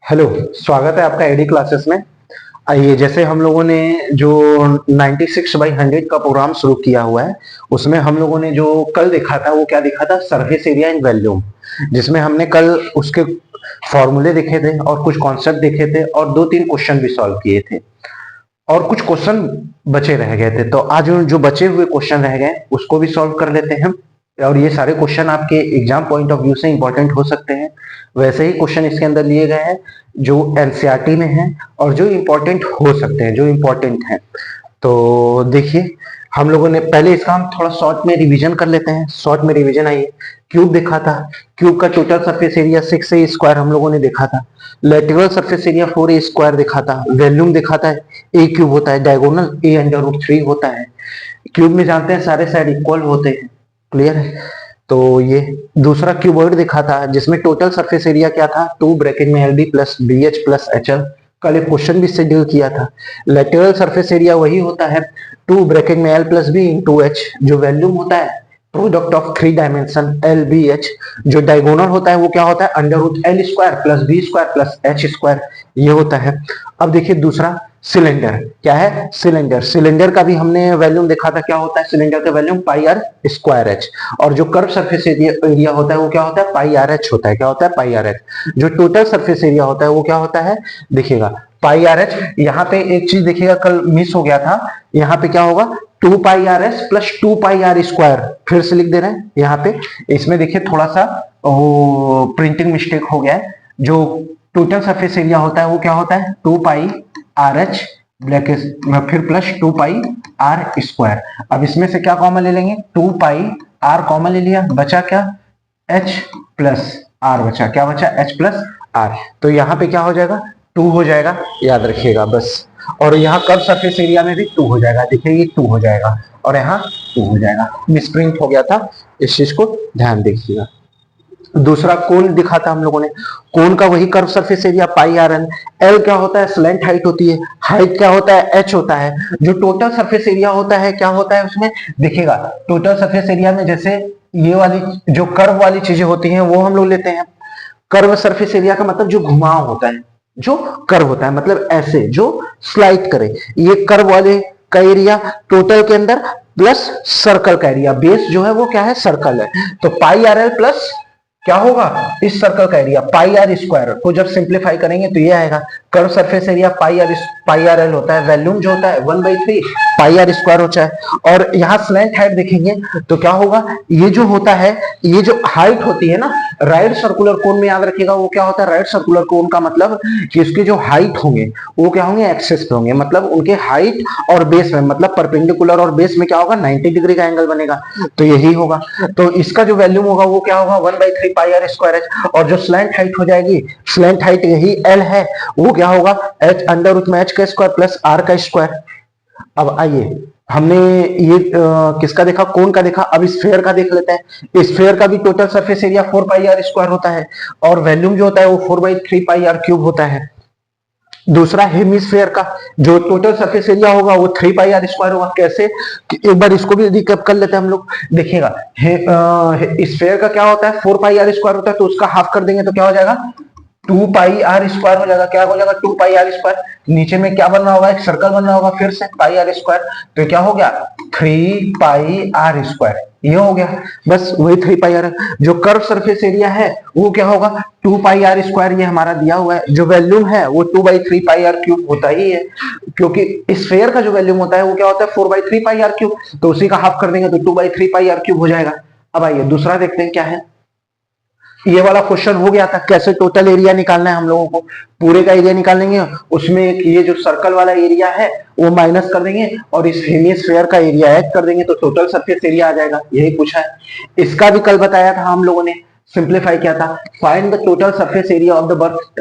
Hello. स्वागत है आपका एडी क्लासेस में। आइए, जैसे हम लोगों ने जो 96/100 का प्रोग्राम शुरू किया हुआ है, उसमें हम लोगों ने जो कल देखा था वो क्या देखा था, सरफेस एरिया इन वॉल्यूम, जिसमें हमने कल उसके फॉर्मूले देखे थे और कुछ कॉन्सेप्ट देखे थे और 2-3 क्वेश्चन भी सॉल्व किए थे और कुछ क्वेश्चन बचे रह गए थे। तो आज जो बचे हुए क्वेश्चन रह गए उसको भी सॉल्व कर लेते हैं। और ये सारे क्वेश्चन आपके एग्जाम पॉइंट ऑफ व्यू से इंपॉर्टेंट हो सकते हैं। वैसे ही क्वेश्चन इसके अंदर लिए गए हैं जो एनसीईआरटी में है और जो इंपॉर्टेंट हो सकते हैं, जो इंपॉर्टेंट है। तो देखिए, हम लोगों ने पहले इसका हम थोड़ा शॉर्ट में रिवीजन कर लेते हैं। शॉर्ट में रिवीजन, आइए। क्यूब देखा था, क्यूब का total surface area 6a square हम लोगों ने देखा था। Lateral surface area 4a square देखा था। वॉल्यूम देखा था, ए क्यूब होता है, डायगोनल a√3 होता है। क्यूब में जानते हैं सारे साइड इक्वल होते हैं, क्लियर है। तो ये दूसरा क्यूबॉइड देखा था जिसमें टोटल सरफेस एरिया क्या था, 2 ब्रैकेट में LB plus BH plus HL। कल एक क्वेश्चन भी इससे डील किया था। लेटरल सरफेस एरिया वही होता है 2 ब्रैकेट में L plus B into H। जो वॉल्यूम होता है प्रोडक्ट ऑफ 3 डायमेंशन LBH। जो डायगोनल होता है वो क्या होता है, √L square plus B square plus H square, ये होता है। अब देखिए दूसरा सिलेंडर क्या है, सिलेंडर। सिलेंडर का भी हमने वॉल्यूम देखा था, क्या होता है सिलेंडर का वॉल्यूम πr²h। और जो कर्व सरफेस एरिया होता है वो क्या होता है, πrh होता है। क्या होता है, πrh। जो टोटल सरफेस एरिया होता है वो क्या होता है, देखिएगा πrh। यहाँ पे एक चीज देखिएगा कल मिस हो गया था, यहाँ पे क्या होगा 2πrs प्लस 2πr²। फिर से लिख दे रहे हैं यहाँ पे। इसमें देखिए थोड़ा सा प्रिंटिंग मिस्टेक हो गया है। जो टोटल सरफेस एरिया होता है वो क्या होता है 2πrh फिर प्लस 2πr²। अब इसमें से क्या कॉमन ले लेंगे, 2πr कॉमन ले लिया, बचा क्या, h प्लस r बचा। क्या बचा, h प्लस r। तो यहाँ पे क्या हो जाएगा, 2 हो जाएगा, याद रखिएगा बस। और यहाँ कर्व सरफेस एरिया में भी 2 हो जाएगा, देखिए ये 2 हो जाएगा और यहाँ 2 हो जाएगा। मिसप्रिंट हो गया था, इस चीज को ध्यान देखिएगा। दूसरा कोन दिखा था हम लोगों ने, कोन का वही curve surface area πrn। L क्या होता है, स्लैंट हाइट होती है। हाइट क्या होता है, h होता है। जो टोटल सरफेस एरिया होता है क्या होता है उसमें, देखिएगा टोटल सरफेस एरिया में जैसे ये वाली जो कर्व वाली चीजें होती हैं वो हम लोग लेते हैं। कर्व सरफेस एरिया का मतलब जो घुमाव होता है, जो कर्व होता है मतलब ऐसे जो स्लाइड करे, ये कर्व वाले का एरिया टोटल के अंदर प्लस सर्कल का एरिया। बेस जो है वो क्या है, सर्कल है। तो πrl प्लस क्या होगा, इस सर्कल का एरिया πr² को जब सिंप्लीफाई करेंगे तो ये आएगा। कर्व सरफेस एरिया πrl होता है। वॉल्यूम जो होता है 1/3 πr² होता है। और यहाँ स्लैंट हाइट देखेंगे तो क्या होगा, ये जो होता है, ये जो हाइट होती है ना, राइट सर्कुलर कोन में याद रखिएगा वो क्या होता है, राइट सर्कुलर कोन का मतलब कि उसके जो हाइट होंगे वो क्या होंगे, एक्सेस पे होंगे। मतलब उनके हाइट और बेस में, मतलब परपेंडिकुलर और बेस में क्या होगा, 90 डिग्री का एंगल बनेगा। तो यही होगा। तो इसका जो वैल्यूम होगा वो क्या होगा, 1/3 πr²h। और जो स्लैंट हाइट हो जाएगी, स्लैंट हाइट यही L है, वो क्या होगा, h √ में h का स्क्वायर प्लस r का स्क्वायर। अब आइए, हमने ये किसका देखा, कोन का देखा। अब स्फेयर का देख लेते हैं। स्फेयर का भी टोटल सरफेस एरिया 4πr² होता है और वॉल्यूम जो होता है वो 4/3 πr³ होता है। दूसरा हेमिस्फेयर का जो टोटल सरफेस एरिया होगा वो 3πr² होगा। कैसे, एक बार इसको भी रिकैप कर लेते हैं हम लोग। देखिएगा स्फेयर का क्या होता है, 4πr² होता है, तो उसका हाफ कर देंगे तो क्या हो जाएगा, 2πr² हो जाएगा। क्या हो जाएगा, 2πr²। नीचे में क्या बन रहा होगा, एक सर्कल बन रहा होगा फिर से πr²। तो क्या हो गया, 3πr²। ये हो गया, बस वही 3πr। जो कर्व सरफेस एरिया है वो क्या होगा, 2πr²। ये हमारा दिया हुआ है। जो वॉल्यूम है वो 2/3 πr³ होता ही है, क्योंकि स्फेयर का जो वॉल्यूम होता है वो क्या होता है, 4/3 πr³। तो उसी का हाफ कर देंगे तो 2/3 πr³ हो जाएगा। अब आइए दूसरा देखते हैं क्या है। ये वाला क्वेश्चन हो गया था, कैसे टोटल एरिया निकालना है हम लोगों को। पूरे का एरिया निकालेंगे, उसमें एक ये जो सर्कल वाला एरिया है वो माइनस कर देंगे और इस हेमिस्फीयर का एरिया ऐड कर देंगे तो टोटल सरफेस एरिया आ जाएगा। यही पूछा है। इसका भी कल बताया था हम लोगों ने, सिंप्लीफाई किया था। Find the total surface area of the birth.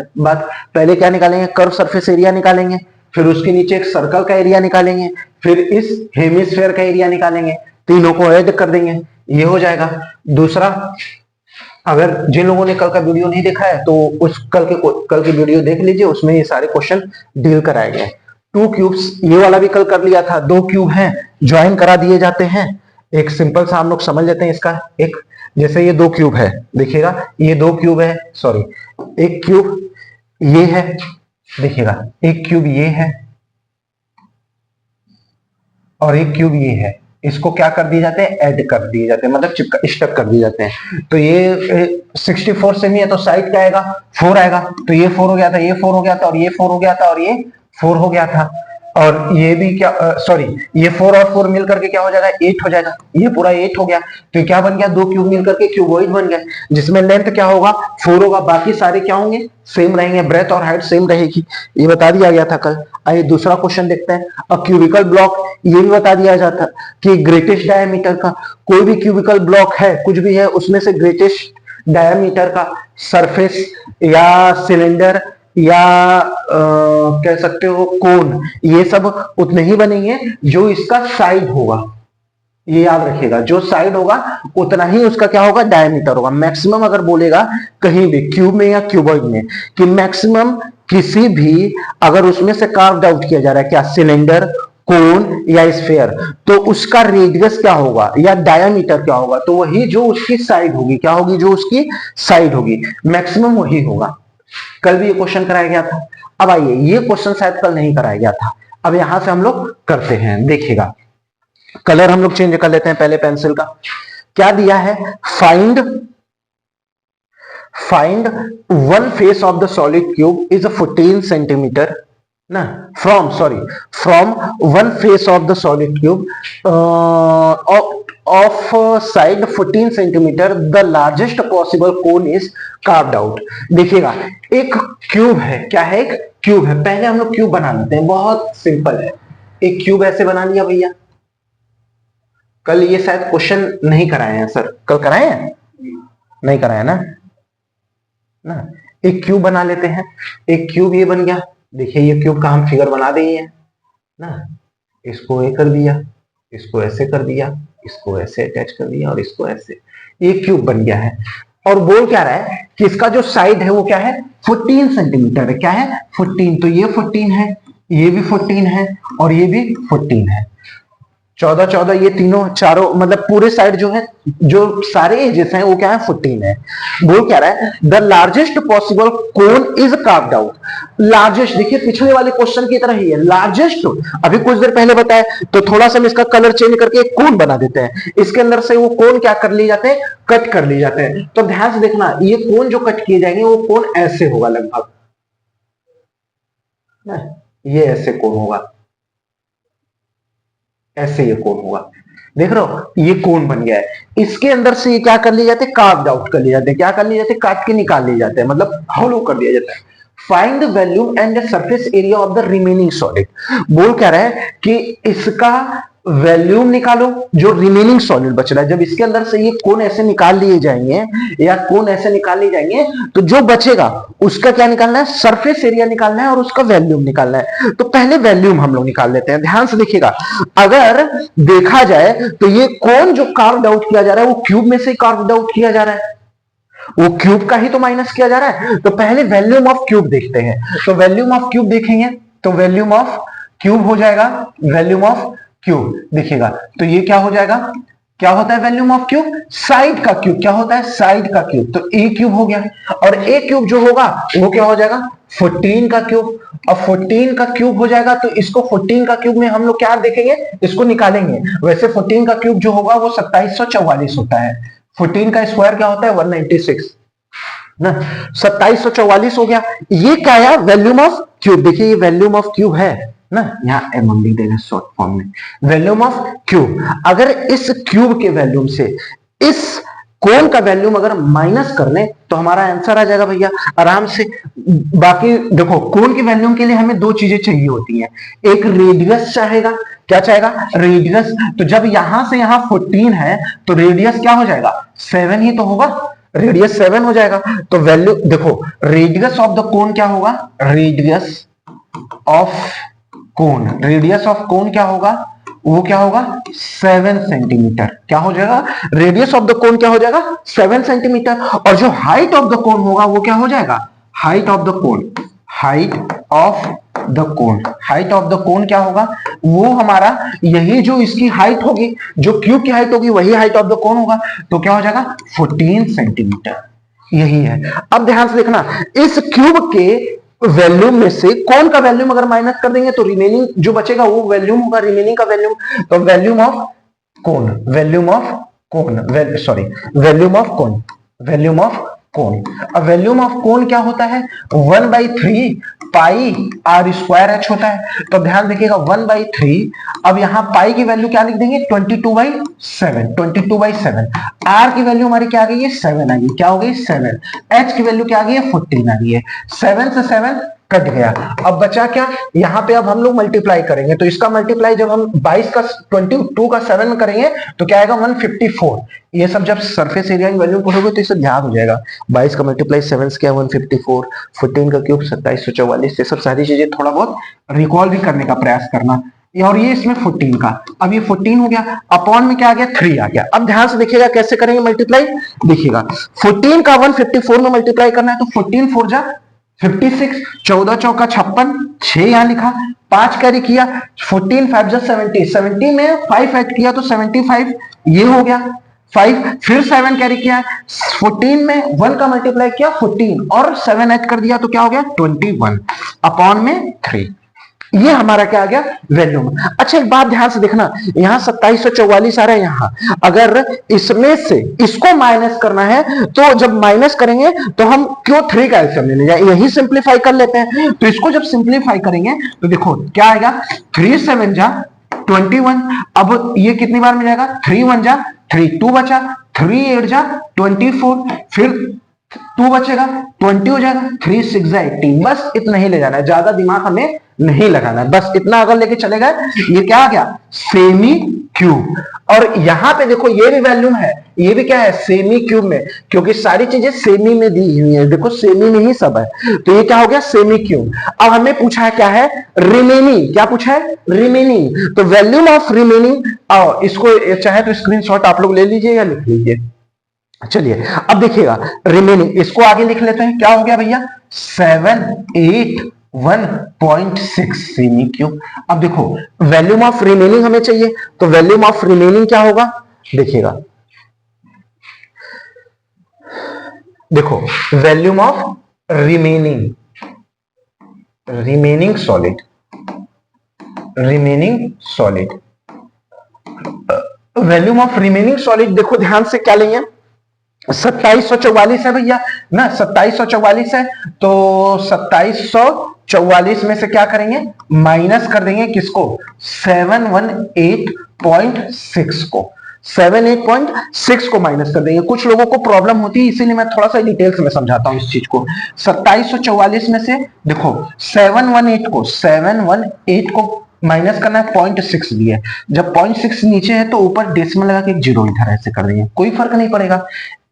पहले क्या निकालेंगे, कर्व सरफेस एरिया निकालेंगे, फिर उसके नीचे एक सर्कल का एरिया निकालेंगे, फिर इस हेमिस्फीयर का एरिया निकालेंगे, तीनों को ऐड कर देंगे, ये हो जाएगा। दूसरा, अगर जिन लोगों ने कल का वीडियो नहीं देखा है तो उस कल की वीडियो देख लीजिए, उसमें ये सारे क्वेश्चन डील कराए गए। 2 क्यूब्स, ये वाला भी कल कर लिया था। 2 क्यूब हैं, ज्वाइन करा दिए जाते हैं। एक सिंपल सा हम लोग समझ लेते हैं इसका। एक जैसे ये 2 क्यूब है, देखिएगा ये 2 क्यूब है, सॉरी एक क्यूब ये है, देखिएगा एक क्यूब ये है और एक क्यूब ये है, इसको क्या कर दिए जाते हैं, ऐड कर दिए जाते हैं, मतलब चिपका स्टक कर दिए जाते हैं। तो ये 64 सेमी है तो साइड क्या आएगा, 4 आएगा। तो ये 4 हो गया था, ये 4 हो गया था, और ये 4 हो गया था, और ये 4 हो गया था। और ये भी क्या, सॉरी, ये 4 और 4 मिल करके क्या हो जाएगा, 8 हो जाएगा। ये पूरा 8 हो गया। तो क्या बन गया, दो क्यूब मिल करके क्यूबॉइड बन गया, जिसमें लेंथ क्या होगा, 4 होगा, बाकी सारे क्या होंगे, सेम रहेंगे, ब्रेथ और हाइट सेम रहेगी। ये बता दिया गया था कल। आइए दूसरा क्वेश्चन देखते हैं। अ क्यूबिकल ब्लॉक, ये भी बता दिया जाता कि ग्रेटेस्ट डायमीटर का, कोई भी क्यूबिकल ब्लॉक है, कुछ भी है, उसमें से ग्रेटेस्ट डायमीटर का सरफेस या सिलेंडर या कह सकते हो कोन, ये सब उतने ही बनेंगे जो इसका साइड होगा। ये याद रखिएगा, जो साइड होगा उतना ही उसका क्या होगा, डायमीटर होगा। मैक्सिमम अगर बोलेगा कहीं भी क्यूब में या क्यूबॉइड में कि मैक्सिमम किसी भी, अगर उसमें से कार्व्ड आउट किया जा रहा है क्या, सिलेंडर, कोन या स्फेयर, तो उसका रेडियस क्या होगा या डायमीटर क्या होगा, तो वही जो उसकी साइड होगी, क्या होगी, जो उसकी साइड होगी, मैक्सिमम वही होगा। कल भी ये क्वेश्चन कराया गया था। अब आइए, ये क्वेश्चन शायद कल नहीं कराया गया था, अब यहां से हम लोग करते हैं। देखिएगा, कलर हम लोग चेंज कर लेते हैं पहले पेंसिल का। क्या दिया है, find find one face of the solid cube is 14 centimetre ना, from one face of the solid cube of side 14 centimetre, the largest possible cone is carved out. देखिएगा, एक क्यूब है, क्या है, एक क्यूब है। पहले हम लोग क्यूब बना लेते हैं, बहुत सिंपल है। एक क्यूब ऐसे बना लिया भैया। कल ये शायद क्वेश्चन नहीं कराए हैं सर, कल कराए हैं, नहीं कराया ना, एक क्यूब बना लेते हैं। एक क्यूब ये बन गया। देखिए, ये क्यूब का हम फिगर बना दिए हैं ना, इसको ये कर दिया, इसको ऐसे कर दिया, इसको ऐसे अटैच कर दिया और इसको ऐसे, ये क्यूब बन गया है। और बोल क्या रहा है कि इसका जो साइड है वो क्या है, 14 सेंटीमीटर है। क्या है, 14। तो ये 14 है, ये भी 14 है और ये भी 14 है। 14 14, ये तीनों चारों मतलब पूरे साइड जो है, जो सारे एजेस हैं वो क्या है, 14 है। बोल क्या रहा है, the largest possible cone is carved out. Largest, देखिए पिछले वाले क्वेश्चन की तरह ही है, लार्जेस्ट अभी कुछ देर पहले बताया। तो थोड़ा सा हम इसका कलर चेंज करके एक कोन बना देते हैं, इसके अंदर से वो कोन क्या कर लिए जाते हैं, कट कर लिए जाते हैं। तो ध्यान से देखना, ये कोन जो कट किए जाएंगे वो कोन ऐसे होगा लगभग, ये ऐसे कोन होगा, ऐसे ये कोन होगा। देख रहे हो, ये कोन बन गया है। इसके अंदर से ये क्या कर लिए जाते हैं, कार्व्ड आउट कर लिए जाते हैं। क्या कर लिए जाते हैं, काट के निकाल लिए जाते हैं, मतलब हॉलो कर दिया जाता है। Find the volume and the surface area of the remaining solid. बोल क्या रहा है कि इसका वॉल्यूम निकालो, जो रिमेनिंग सॉलिड बच रहा है। जब इसके अंदर से ये कोन ऐसे निकाल लिए जाएंगे या कोन ऐसे निकाल लिए जाएंगे, तो जो बचेगा उसका क्या निकालना है, सरफेस एरिया निकालना है और उसका वॉल्यूम निकालना है। तो पहले वॉल्यूम हम लोग निकाल लेते हैं। ध्यान से देखिएगा, अगर देखा जाए तो ये कोन जो कार्व्ड आउट किया जा रहा है वो क्यूब में से कार्व्ड आउट किया जा रहा है, वो क्यूब का ही तो माइनस किया जा रहा है। तो पहले वॉल्यूम ऑफ क्यूब देखते हैं। तो वॉल्यूम ऑफ क्यूब देखेंगे तो वॉल्यूम ऑफ क्यूब हो जाएगा, वॉल्यूम ऑफ क्यूब देखिएगा, तो ये क्या हो जाएगा, क्या होता है वॉल्यूम ऑफ क्यूब, साइड का क्यूब। क्या होता है, साइड का क्यूब। तो ए क्यूब हो गया, और ए क्यूब जो होगा वो क्या हो जाएगा, 14 का क्यूब। और 14 का क्यूब हो जाएगा, तो इसको 14 का क्यूब में हम लोग क्या देखेंगे, इसको निकालेंगे। वैसे 14 का क्यूब जो होगा वो 2744 होता है। 14 का स्क्वायर क्या होता है, 196 ना, 2744 हो गया। ये क्या है, वॉल्यूम ऑफ क्यूब। देखिए, ये वॉल्यूम ऑफ क्यूब है ना, यहाँ एम हम लिख देना शॉर्ट फॉर्म में, वॉल्यूम ऑफ क्यूब। अगर इस क्यूब के वॉल्यूम से इस कोन का वॉल्यूम अगर माइनस कर लें तो हमारा आंसर आ जाएगा भैया आराम से। बाकी देखो, कोन के वॉल्यूम के लिए हमें दो चीजें चाहिए होती हैं, एक रेडियस चाहेगा, क्या चाहेगा, रेडियस। तो जब यहां से यहां 14 है तो रेडियस क्या हो जाएगा, 7 ही तो होगा, रेडियस 7 हो जाएगा। तो वैल्यू देखो, रेडियस ऑफ द कोन क्या होगा, radius of cone, radius of cone क्या होगा, वो क्या होगा 7 सेंटीमीटर। क्या हो जाएगा, रेडियस ऑफ द कोन क्या हो जाएगा 7 सेंटीमीटर। और जो हाइट ऑफ द कोन होगा वो क्या हो जाएगा, height of the cone, height of the cone, height of the कोन क्या होगा, वो हमारा यही जो इसकी हाइट होगी, जो क्यूब की हाइट होगी वही हाइट ऑफ द कोन होगा। तो क्या हो जाएगा 14 सेंटीमीटर, यही है। अब ध्यान से देखना, इस क्यूब के वैल्यूम में से कौन का वैल्यूम अगर माइनस कर देंगे तो रिमेनिंग जो बचेगा वो वैल्यूम होगा, रिमेनिंग का वैल्यूम। तो वैल्यूम ऑफ कौन, वैल्यूम ऑफ कौन, सॉरी वैल्यूम ऑफ कौन, वैल्यूम ऑफ कौन। अब वैल्यूम ऑफ कौन क्या होता है, 1/3 पाई आर स्क्वायर एच होता है। तो ध्यान देखिएगा 1/3, अब यहां पाई की वैल्यू क्या लिख देंगे 22/7, 22/7। आर की वैल्यू हमारी क्या आ गई है 7 आ गई, क्या हो गई 7। एच की वैल्यू क्या आ गई है 14 आ गई है। 7 से 7 कट गया, अब बचा क्या, यहां पे अब हम लोग मल्टीप्लाई करेंगे। तो इसका मल्टीप्लाई जब हम 22 का 22 का 7 में करेंगे तो क्या आएगा 154। ये सब जब सरफेस एरिया की वैल्यू पढ़ोगे तो इससे ध्यान हो जाएगा। 22 का मल्टीप्लाई 7 से क्या 154, 14 का क्यूब 2744। ये सब सारी चीजें थोड़ा बहुत रिकॉल भी करने का प्रयास करना। और ये इसमें 14 का, अब ये 14 हो गया, अपॉन में क्या आ गया 3 आ गया। अब ध्यान से देखिएगा कैसे करेंगे मल्टीप्लाई, देखिएगा 14 का 154 में मल्टीप्लाई करना है तो 14 4 जा 56, 14 चौका 56, 6 यहां लिखा, 5 कैरी किया, 14 5 जा 70, 70 में 5 ऐड किया तो 75 ये हो गया 5, फिर 7 कैरी किया, 14 में 1 का मल्टीप्लाई किया 14 और 7 ऐड कर दिया तो क्या हो गया 21 अपॉन में 3। ये हमारा क्या आ गया वैल्यूम। अच्छा एक बात ध्यान से देखना, यहां 2744 आ रहा है, यहां अगर इसमें से इसको माइनस करना है तो जब माइनस करेंगे तो हम क्यों 3 का एल्सियम ले लेंगे, यही सिंप्लीफाई कर लेते हैं। तो इसको जब सिंप्लीफाई करेंगे तो देखो क्या आएगा 3 7 जा 21। अब ये कितनी बार मिलेगा 3 1 जा 3, 2 बचा, 3 8 जा 24, फिर 2 बचेगा 20 हो जाएगा, 3 6 जा 18। बस इतना ही ले जाना है, ज्यादा दिमाग हमें नहीं लगाना है, बस इतना अगर लेके चले गए ये क्या आ गया सेमी क्यूब। और यहां पे देखो ये भी वैल्यूम है, ये भी क्या है सेमी क्यूब में, क्योंकि सारी चीजें सेमी में दी हुई है, देखो सेमी में ही सब है। तो ये क्या हो गया सेमी क्यूब। अब हमें पूछा है क्या है रिमेनिंग, क्या पूछा है रिमेनिंग। तो वैल्यूम ऑफ रिमेनिंग, आओ इसको चाहे तो स्क्रीनशॉट आप लोग ले लीजिए या लिख लीजिए। चलिए अब देखिएगा रिमेनिंग, इसको आगे लिख लेते हैं, क्या हो गया भैया 781.6 सेमी क्यूब। अब देखो वैल्यूम ऑफ रिमेनिंग हमें चाहिए, तो वैल्यूम ऑफ रिमेनिंग क्या होगा देखिएगा, देखो volume of remaining, remaining solid, remaining solid, volume of remaining solid देखो ध्यान से क्या लेंगे 2744 है भैया ना, 2744 है तो 2744 में से क्या करेंगे माइनस कर देंगे किसको 718.6 को, 718.6 को माइनस कर देंगे। कुछ लोगों को प्रॉब्लम होती है इसीलिए मैं थोड़ा सा डिटेल्स में समझाता हूं इस चीज को। 2744 में से देखो 718 को माइनस करना है 0.6 दिया है, जब 0.6 नीचे है तो ऊपर डेसिमल लगा के एक जीरो इधर ऐसे कर देंगे, कोई फर्क नहीं पड़ेगा।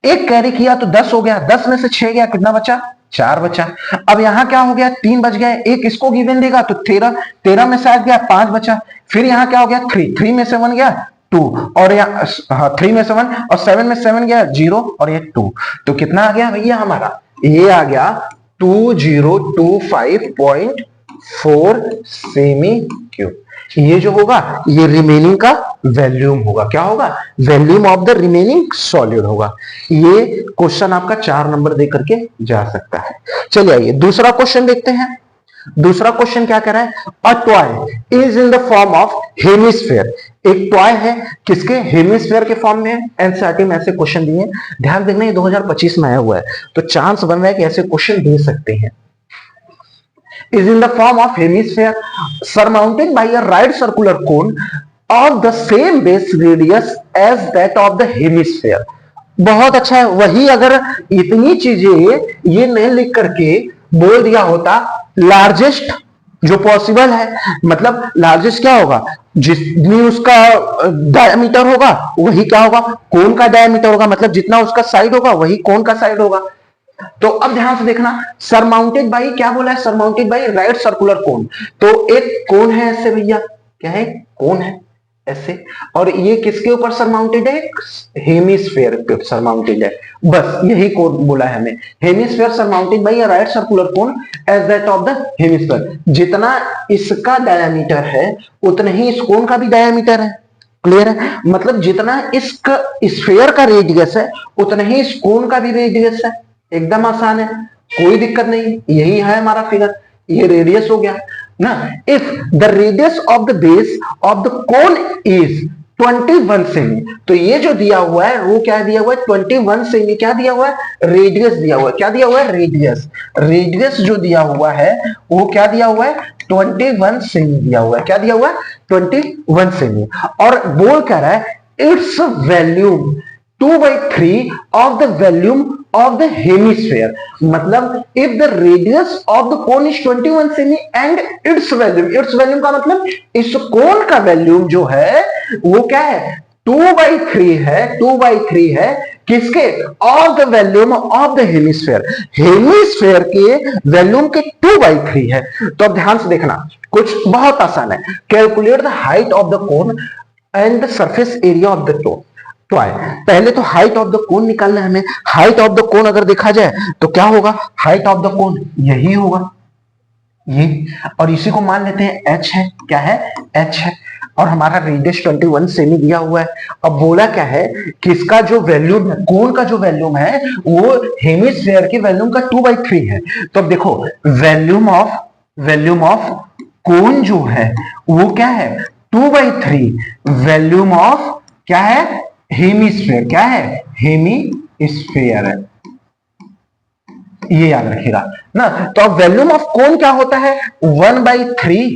एक कैरी किया तो 10 हो गया, 10 में से 6 गया कितना बचा 4 बचा। अब यहां क्या हो गया 3 बच गया, एक इसको गिवन देगा तो 13 में से आ गया 5 बचा, फिर यहां क्या हो गया 3 में से 1 गया 2 और यहाँ 3 में से 1 और 7 में 7 गया 0 और ये 2, तो कितना आ गया भैया हमारा ये आ गया 2025.4 सेमी क्यूब। ये जो होगा ये रिमेनिंग का वैल्यूम होगा, क्या होगा volume of the remaining solid होगा। ये क्वेश्चन आपका 4 नंबर दे करके जा सकता है। चलिए आइए दूसरा क्वेश्चन देखते हैं। दूसरा क्वेश्चन क्या कह रहा है a toy is in the form of hemisphere. एक टॉय है किसके हेमिस्फेयर के फॉर्म में है। एनसीईआरटी में ऐसे क्वेश्चन दिए, ध्यान देना ये 2025 में आया हुआ है तो चांस बन रहा है कि ऐसे क्वेश्चन दे सकते हैं। is in the form of hemisphere surmounted by a right circular cone of the same base radius as that of the hemisphere। बहुत अच्छा है, वही अगर इतनी चीजें ये नहीं लिख करके बोल दिया होता लार्जेस्ट जो पॉसिबल है, मतलब लार्जेस्ट क्या होगा जितनी उसका डायमीटर होगा वही क्या होगा कोन का डायमीटर होगा, मतलब जितना उसका साइड होगा वही कोन का साइड होगा। तो अब ध्यान से देखना सरमाउंटेड बाई क्या बोला है सरमाउंटेड बाई राइट सर्कुलर कोन। तो एक कोन है ऐसे भैया, क्या है कोन है ऐसे, और ये किसके ऊपर सरमाउंटेड है हेमिस्फेयर पे सरमाउंटेड है, बस यही कोन बोला है हमें hemisphere surmounted by a right circular cone as that of the hemisphere. जितना इसका डायमीटर है उतना ही इस कोन का भी डायमीटर है, क्लियर है, मतलब जितना इसका स्फेयर का रेडियस है उतना ही इस कोन का भी रेडियस है, एकदम आसान है। कोई दिक्कत नहीं, यही है हमारा फिगर, ये रेडियस हो गया ना। If the radius of the base of the cone is 21 semi, तो ये जो दिया हुआ है वो क्या दिया हुआ है, 21 सेमी क्या दिया हुआ है, रेडियस दिया हुआ है। क्या दिया हुआ है, रेडियस। रेडियस जो दिया हुआ है वो क्या दिया हुआ है, 21 सेमी दिया हुआ है। क्या दिया हुआ है, 21 सेमी। और बोल कह रहा है its volume 2/3 of the volume of the hemisphere. मतलब if the radius of the cone is 21 cm and its volume, its volume का मतलब इस कोन का वॉल्यूम जो है वो क्या है, 2/3 है, 2/3 है किसके, of the volume of the hemisphere, hemisphere के वॉल्यूम के 2/3 है। तो अब ध्यान से देखना, कुछ बहुत आसान है। Calculate the height of the cone and the surface area of the toy. पहले तो हाइट ऑफ द कोन निकालना है हमें। हाइट ऑफ द कोन अगर देखा जाए तो क्या होगा, हाइट ऑफ द कोन यही होगा, ये, और इसी को मान लेते हैं h है। क्या है, h है। और हमारा रेडियस 21 सेमी दिया हुआ है। अब बोला क्या है कि इसका जो वॉल्यूम है, कोन का जो वॉल्यूम है वो हेमिस्फीयर के वॉल्यूम का 2/3 है। तो अब देखो वॉल्यूम ऑफ कोन जो है वो क्या है, 2/3। वॉल्यूम ऑफ क्या है, हेमिस्फीयर, क्या है, हेमिस्फीयर है, ये याद रखिएगा ना। तो अब वॉल्यूम ऑफ कोन क्या होता है, 1/3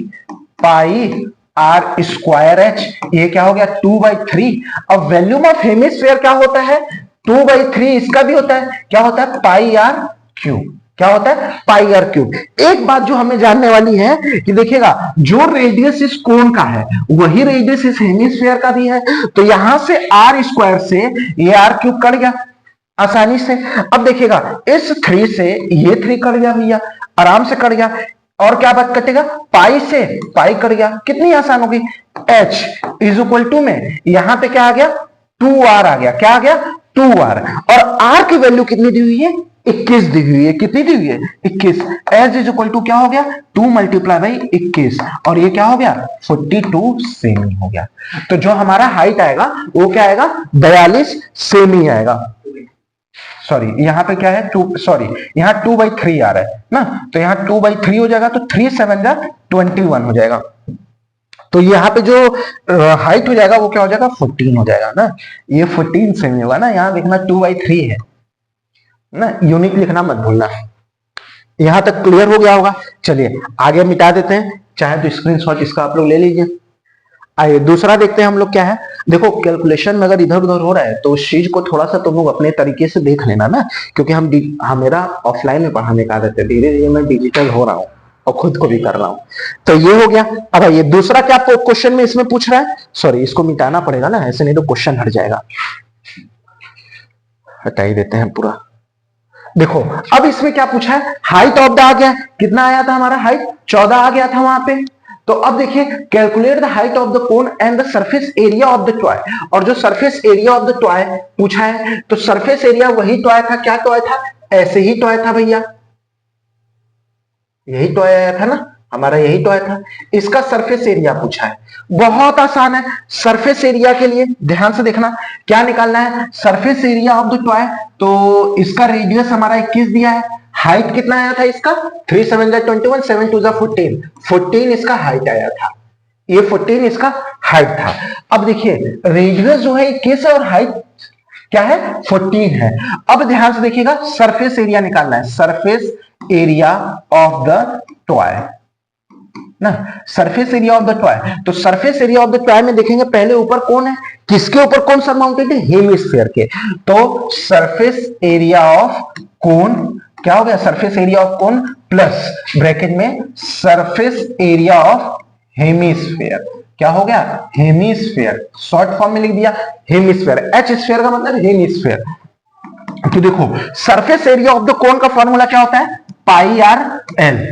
पाई आर स्क्वायर एच, ये क्या हो गया 2/3। अब वॉल्यूम ऑफ हेमिस्फीयर क्या होता है, 2/3 इसका भी होता है, क्या होता है, पाई आर क्यूब। क्या होता है, पाई आर क्यूब। एक बात जो हमें जानने वाली है कि देखिएगा जो रेडियस इस कोन का है वही रेडियस इस हेमिस्फीयर का भी है। तो यहां से आर स्क्वायर से ये आर क्यूब कट गया आसानी से। अब देखिएगा इस 3 से ये 3 कट गया भैया, आराम से कट गया। और क्या बात कटेगा, पाई से पाई कट गया, कितनी आसान होगी। h इज इक्वल टू में यहां पे क्या आ गया, 2r आ गया। क्या आ गया, 2r। और r की वैल्यू कितनी दी हुई है, 21 दी हुई है। कितनी दी हुई है, 21। h इज इक्वल टू क्या हो गया, 2 मल्टीप्लाई बाई 21, और ये क्या हो गया, 42 सेमी हो गया। तो जो हमारा हाइट आएगा वो क्या आएगा, 42 सेमी आएगा। सॉरी यहाँ पे क्या है, यहाँ 2/3 आ रहा है ना, तो यहाँ 2/3 हो जाएगा, तो 3 7 जा 21 हो जाएगा। तो यहाँ पे जो हाइट हो जाएगा वो क्या हो जाएगा, 14 हो जाएगा ना। ये 14 सेमी होगा ना। यहाँ देखना 2/3 है ना, यूनिट लिखना मत भूलना। यहां तक क्लियर हो गया होगा। चलिए आगे मिटा देते हैं, चाहे तो स्क्रीनशॉट इसका आप लोग ले लीजिए। आइए दूसरा देखते हैं हम लोग क्या है। देखो कैलकुलेशन में अगर इधर उधर हो रहा है तो उस चीज को थोड़ा सा तुम लोग अपने तरीके से देख लेना ना, क्योंकि मेरा ऑफलाइन में पढ़ाने का आदत है, धीरे धीरे मैं डिजिटल हो रहा हूँ और खुद को भी कर रहा हूँ। तो ये हो गया। अब ये दूसरा क्या क्वेश्चन में इसमें पूछ रहा है, सॉरी इसको मिटाना पड़ेगा ना, ऐसे नहीं तो क्वेश्चन हट जाएगा। हटा ही देते हैं पूरा। देखो अब इसमें क्या पूछा है, हाइट ऑफ द आ गया, कितना आया था हमारा हाइट, 14 आ गया था वहां पे। तो अब देखिए calculate the height of the cone and the surface area of the toy. और जो surface area of the toy पूछा है, तो सरफेस एरिया वही टॉय था। क्या टॉय था, ऐसे ही टॉय था भैया, यही टॉय आया था ना हमारा, यही टॉय था। इसका सरफेस एरिया पूछा है, बहुत आसान है। सरफेस एरिया के लिए ध्यान से देखना क्या निकालना है, surface area of the toy. तो इसका रेडियस हमारा 21 दिया है, हाइट कितना आया था इसका, 3 7 21, 7 2 14, 14 इसका हाइट आया था। ये 14 इसका हाइट था। अब देखिए रेडियस जो है 21 है और हाइट क्या है, 14 है। अब ध्यान से देखिएगा सरफेस एरिया निकालना है, surface area of the toy ना, surface area of the toy. तो surface area of the toy में देखेंगे पहले ऊपर कौन है, किसके ऊपर कौन सरमाउंटेड है, हेमिस्फीयर के। तो सरफेस एरिया ऑफ कोन क्या हो गया, surface area of cone plus bracket में सरफेस एरिया ऑफ हेमिस्फीयर। क्या हो गया, हेमिस्फीयर, शॉर्ट फॉर्म में लिख दिया हेमिस्फीयर। एच स्फीयर का मतलब हेमिस्फीयर। तो देखो surface area of the cone का फॉर्मूला क्या होता है, pi r l.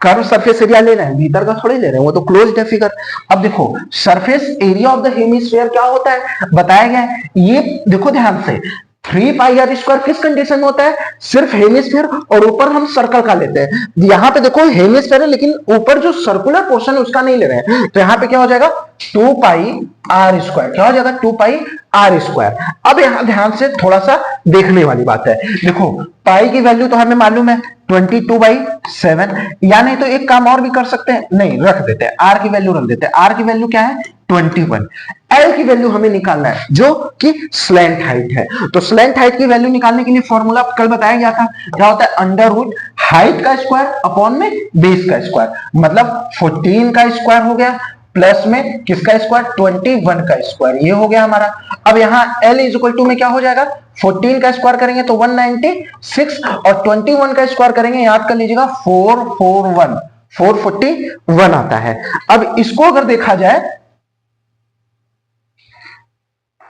Curve surface area ले रहे हैं, भीतर का थोड़ी ले रहे हैं, वो तो क्लोज्ड है फिगर। अब देखो surface area of the hemisphere क्या होता है, बताया गया है। ये देखो ध्यान से 3 पाई आर स्क्वायर किस कंडीशन में होता है, सिर्फ हेमिस्फीयर, और ऊपर हम सर्कल का लेते हैं। यहां पे देखो हेमिस्फीयर है लेकिन ऊपर जो सर्कुलर पोर्शन है उसका नहीं ले रहे हैं, तो यहां पे क्या हो जाएगा 2 पाई आर स्क्वायर। क्या हो जाएगा, 2 पाई आर स्क्वायर। अब यहां ध्यान से थोड़ा सा देखने वाली बात है। देखो पाई की वैल्यू तो हमें मालूम है 22/7, या नहीं तो एक काम और भी कर सकते हैं, नहीं रख देते हैं, आर की वैल्यू रख देते हैं। आर की वैल्यू क्या है 21। एल की वैल्यू हमें निकालना है जो कि स्लैंट हाइट है। तो स्लैंट हाइट की वैल्यू निकालने के लिए फॉर्मूला कल बताया गया था, क्या होता है अंडर रूट हाइट का स्क्वायर अपॉन में बेस का स्क्वायर, मतलब 14 का स्क्वायर हो गया प्लस में किसका स्क्वायर 21 का स्क्वायर, ये हो गया हमारा। अब यहाँ L इज इक्वल टू में क्या हो जाएगा 14 का स्क्वायर करेंगे तो 196 और 21 का स्क्वायर करेंगे याद कर लीजिएगा 441 आता है। अब इसको अगर देखा जाए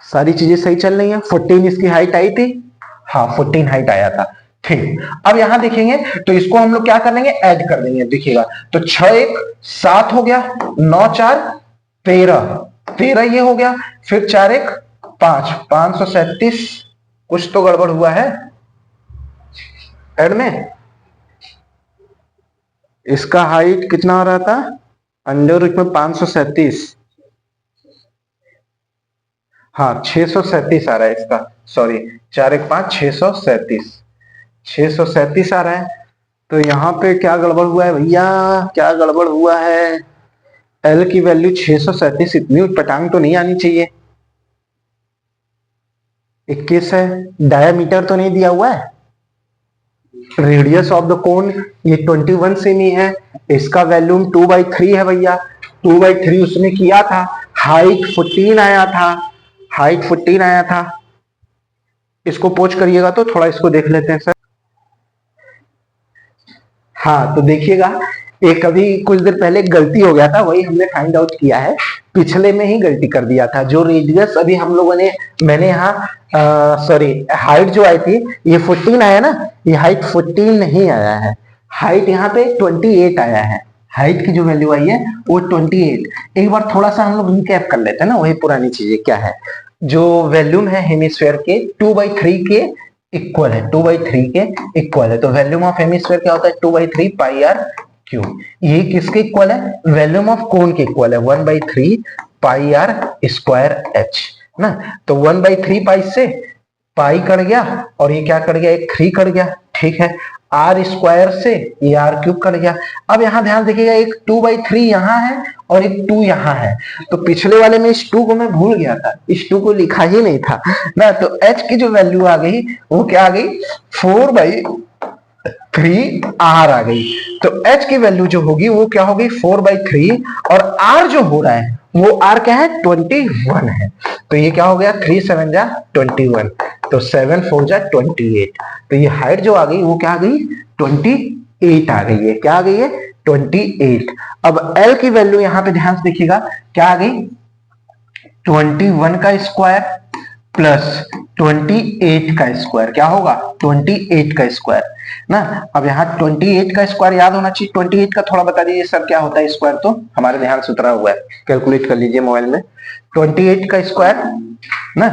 सारी चीजें सही चल रही है, 14 इसकी हाइट आई थी, हाँ 14 हाइट आया था, ठीक। अब यहां देखेंगे तो इसको हम लोग क्या कर लेंगे ऐड कर देंगे, देखिएगा तो 6 1 7 हो गया, 9 4 13 ये हो गया, फिर 4 1 5 537, कुछ तो गड़बड़ हुआ है ऐड में। इसका हाइट कितना आ रहा था अंडर रूट में 537, हाँ 637 आ रहा है इसका, सॉरी 4 1 5 637 आ रहा है। तो यहाँ पे क्या गड़बड़ हुआ है भैया, क्या गड़बड़ हुआ है, एल की वैल्यू 637 इतनी पटांग तो नहीं आनी चाहिए। 21 है, डायामीटर तो नहीं दिया हुआ है, रेडियस ऑफ द कोन ये 21 सेमी है, इसका वैल्यूम 2/3 है भैया, 2/3 उसने किया था, हाइट 14 आया था, हाइट 14 आया था। इसको पोच करिएगा तो थोड़ा इसको देख लेते हैं सर। हाँ तो देखिएगा एक अभी कुछ देर पहले गलती हो गया था, वही हमने फाइंड आउट किया है, पिछले में ही गलती कर दिया था। जो रेडियस अभी हम लोगों ने मैंने यहाँ सॉरी हाइट जो आई थी ये 14 आया ना, ये हाइट 14 नहीं आया है, हाइट यहाँ पे 28 आया है, हाइट की जो वैल्यू आई है वो 28। एक बार थोड़ा सा हम लोग रिकैप कर लेते हैं ना, वही पुरानी चीजें क्या है, जो वैल्यूम है हेमिस्फेयर के 2/3 के इक्वल है, 2/3 के इक्वल है। तो वैल्यूम ऑफ हेमिस्फेयर क्या होता है 2/3 पाई आर क्यूब। ये किसके इक्वल है वैल्यूम ऑफ कोन के इक्वल है 1/3 पाई आर स्क्वायर एच ना। तो 1/3 पाई से पाई कट गया और ये क्या कट गया एक 3 कट गया, ठीक है। आर स्क्वायर से ये आर क्यूब कट गया। अब यहां ध्यान देखिएगा एक 2/3 यहां है और एक 2 यहां है, तो पिछले वाले में इस 2 को मैं भूल गया था, इस 2 को लिखा ही नहीं था ना। तो h की जो वैल्यू आ गई वो क्या आ गई 4/3 r आ गई। तो h की वैल्यू जो होगी वो क्या होगी 4/3 और r जो हो रहा है वो r क्या है 21 है। तो ये क्या हो गया 3 7 जा 21, तो 7 4 जा 28। तो ये हाइट जो आ गई वो क्या आ गई 28 आ गई है, क्या आ गई है 28। अब L की वैल्यू यहां पे ध्यान से देखिएगा क्या आ गई 21 का स्क्वायर प्लस 28 का स्क्वायर, क्या होगा 28 का स्क्वायर ना। अब यहाँ 28 का स्क्वायर याद होना चाहिए, 28 का थोड़ा बता दीजिए सर क्या होता है स्क्वायर, तो हमारे ध्यान से उतरा हुआ है, कैलकुलेट कर लीजिए मोबाइल में 28 का स्क्वायर ना,